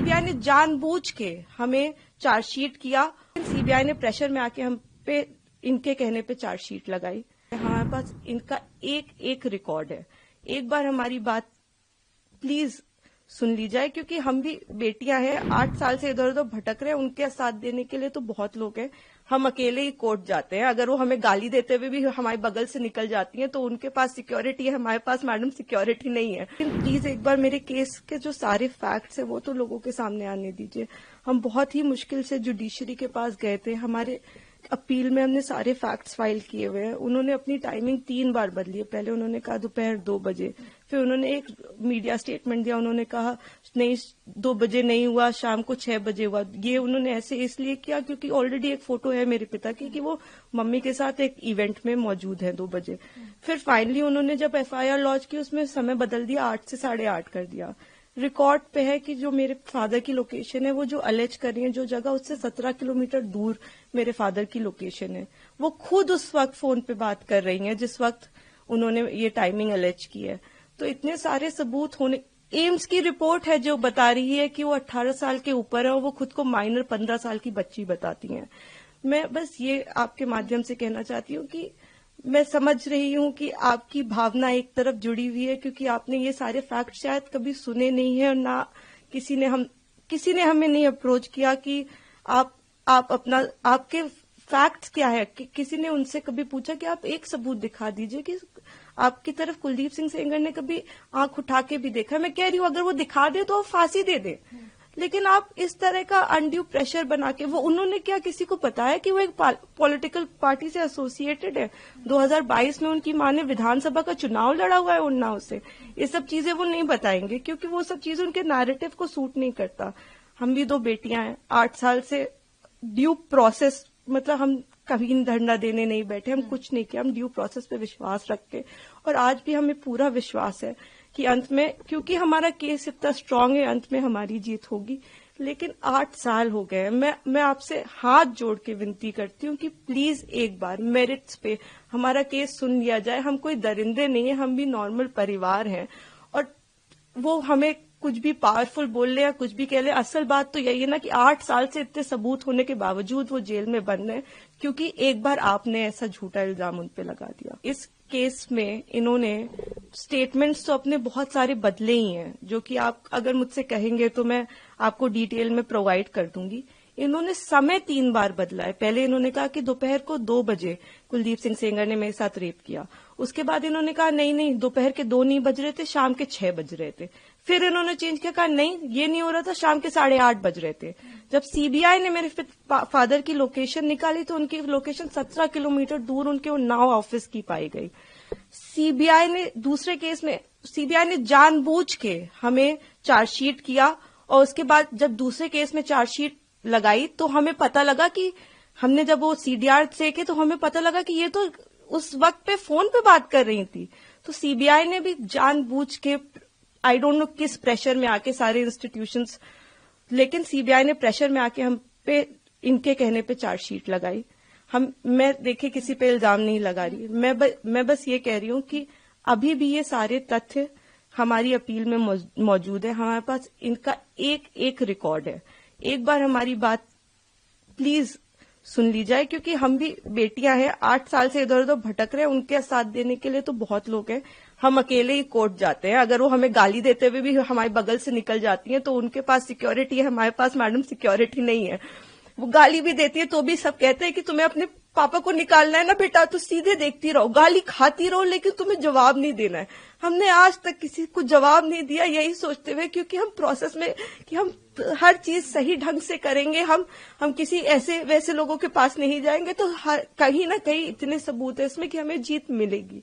CBI ने जानबूझ के हमें चार्जशीट किया। सीबीआई ने प्रेशर में आके हम पे इनके कहने पे चार्जशीट लगाई। हमारे पास इनका एक एक रिकॉर्ड है। एक बार हमारी बात प्लीज सुन ली जाए, क्योंकि हम भी बेटियां हैं, 8 साल से इधर उधर भटक रहे हैं। उनके साथ देने के लिए तो बहुत लोग हैं। हम अकेले ही कोर्ट जाते हैं। अगर वो हमें गाली देते हुए भी हमारे बगल से निकल जाती हैं तो उनके पास सिक्योरिटी है, हमारे पास मैडम सिक्योरिटी नहीं है। प्लीज एक बार मेरे केस के जो सारे फैक्ट्स है वो तो लोगों के सामने आने दीजिए। हम बहुत ही मुश्किल से जुडिशरी के पास गए थे। हमारे अपील में हमने सारे फैक्ट्स फाइल किए हुए हैं। उन्होंने अपनी टाइमिंग 3 बार बदली है। पहले उन्होंने कहा दोपहर 2 बजे, फिर उन्होंने एक मीडिया स्टेटमेंट दिया, उन्होंने कहा नहीं 2 बजे नहीं हुआ, शाम को 6 बजे हुआ। ये उन्होंने ऐसे इसलिए किया क्योंकि ऑलरेडी एक फोटो है मेरे पिता की कि वो मम्मी के साथ एक इवेंट में मौजूद है 2 बजे। फिर फाइनली उन्होंने जब एफआईआर लॉन्च की उसमें समय बदल दिया, 8 से 8:30 कर दिया। रिकॉर्ड पे है कि जो मेरे फादर की लोकेशन है, वो जो अलेज कर रही है जो जगह, उससे 17 किलोमीटर दूर मेरे फादर की लोकेशन है। वो खुद उस वक्त फोन पे बात कर रही हैं जिस वक्त उन्होंने ये टाइमिंग अलेज की है। तो इतने सारे सबूत होने, एम्स की रिपोर्ट है जो बता रही है कि वो 18 साल के ऊपर है और वो खुद को माइनर 15 साल की बच्ची बताती हैं। मैं बस ये आपके माध्यम से कहना चाहती हूँ कि मैं समझ रही हूँ कि आपकी भावना एक तरफ जुड़ी हुई है, क्योंकि आपने ये सारे फैक्ट शायद कभी सुने नहीं है और ना किसी ने हमें नहीं अप्रोच किया कि आप अपना आपके फैक्ट्स क्या है। किसी ने उनसे कभी पूछा कि आप एक सबूत दिखा दीजिए कि आपकी तरफ कुलदीप सिंह सेंगर ने कभी आंख उठा के भी देखा। मैं कह रही हूँ अगर वो दिखा दे तो फांसी दे दे, लेकिन आप इस तरह का अनड्यू प्रेशर बना के, वो उन्होंने क्या किसी को पता है कि वो एक पॉलिटिकल पार्टी से एसोसिएटेड है। 2022 में उनकी मां ने विधानसभा का चुनाव लड़ा हुआ है उन्नाव से। ये सब चीजें वो नहीं बताएंगे क्योंकि वो सब चीजें उनके नैरेटिव को सूट नहीं करता। हम भी 2 बेटियां हैं, 8 साल से ड्यू प्रोसेस, मतलब हम कभी धरना देने नहीं बैठे, हम कुछ नहीं किया, हम ड्यू प्रोसेस पे विश्वास रखते और आज भी हमें पूरा विश्वास है कि अंत में, क्योंकि हमारा केस इतना स्ट्रांग है, अंत में हमारी जीत होगी। लेकिन 8 साल हो गए। मैं आपसे हाथ जोड़ के विनती करती हूँ कि प्लीज एक बार मेरिट्स पे हमारा केस सुन लिया जाए। हम कोई दरिंदे नहीं है, हम भी नॉर्मल परिवार हैं और वो हमें कुछ भी पावरफुल बोल ले या कुछ भी कह ले, असल बात तो यही है ना कि 8 साल से इतने सबूत होने के बावजूद वो जेल में बंद है क्योंकि एक बार आपने ऐसा झूठा इल्जाम उन पे लगा दिया। इस केस में इन्होंने स्टेटमेंट्स तो अपने बहुत सारे बदले ही हैं, जो कि आप अगर मुझसे कहेंगे तो मैं आपको डिटेल में प्रोवाइड कर दूंगी। इन्होंने समय 3 बार बदला है। पहले इन्होंने कहा कि दोपहर को 2 बजे कुलदीप सिंह सेंगर ने मेरे साथ रेप किया। उसके बाद इन्होंने कहा नहीं दोपहर के 2 नहीं बज रहे थे, शाम के 6 बज रहे थे। फिर इन्होंने चेंज किया, कहा नहीं ये नहीं हो रहा था, शाम के 8:30 बज रहे थे। जब सीबीआई ने मेरे फादर की लोकेशन निकाली तो उनकी लोकेशन 17 किलोमीटर दूर उनके उन्नाव ऑफिस की पाई गई। सीबीआई ने दूसरे केस में जानबूझ के हमें चार्जशीट किया और उसके बाद जब दूसरे केस में चार्जशीट लगाई तो हमें पता लगा कि हमने जब वो सीडीआर देखे तो हमें पता लगा कि ये तो उस वक्त पे फोन पे बात कर रही थी। तो सीबीआई ने भी जानबूझ के, आई डोंट नो किस प्रेशर में आके, सारे इंस्टीट्यूशंस, लेकिन सीबीआई ने प्रेशर में आके हम पे इनके कहने पे चार्जशीट लगाई। मैं देखिए किसी पे इल्जाम नहीं लगा रही, मैं बस ये कह रही हूँ कि अभी भी ये सारे तथ्य हमारी अपील में मौजूद है। हमारे पास इनका एक एक रिकॉर्ड है। एक बार हमारी बात प्लीज सुन ली जाए, क्योंकि हम भी बेटियां हैं, 8 साल से इधर उधर भटक रहे हैं। उनके साथ देने के लिए तो बहुत लोग हैं। हम अकेले ही कोर्ट जाते हैं। अगर वो हमें गाली देते हुए भी हमारे बगल से निकल जाती हैं तो उनके पास सिक्योरिटी है, हमारे पास मैडम सिक्योरिटी नहीं है। वो गाली भी देती है तो भी सब कहते हैं कि तुम्हें अपने पापा को निकालना है ना बेटा, तो सीधे देखती रहो, गाली खाती रहो, लेकिन तुम्हें जवाब नहीं देना है। हमने आज तक किसी को जवाब नहीं दिया, यही सोचते हुए, क्योंकि हम प्रोसेस में कि हम हर चीज सही ढंग से करेंगे, हम किसी ऐसे वैसे लोगों के पास नहीं जाएंगे, तो कहीं ना कहीं इतने सबूत है इसमें कि हमें जीत मिलेगी।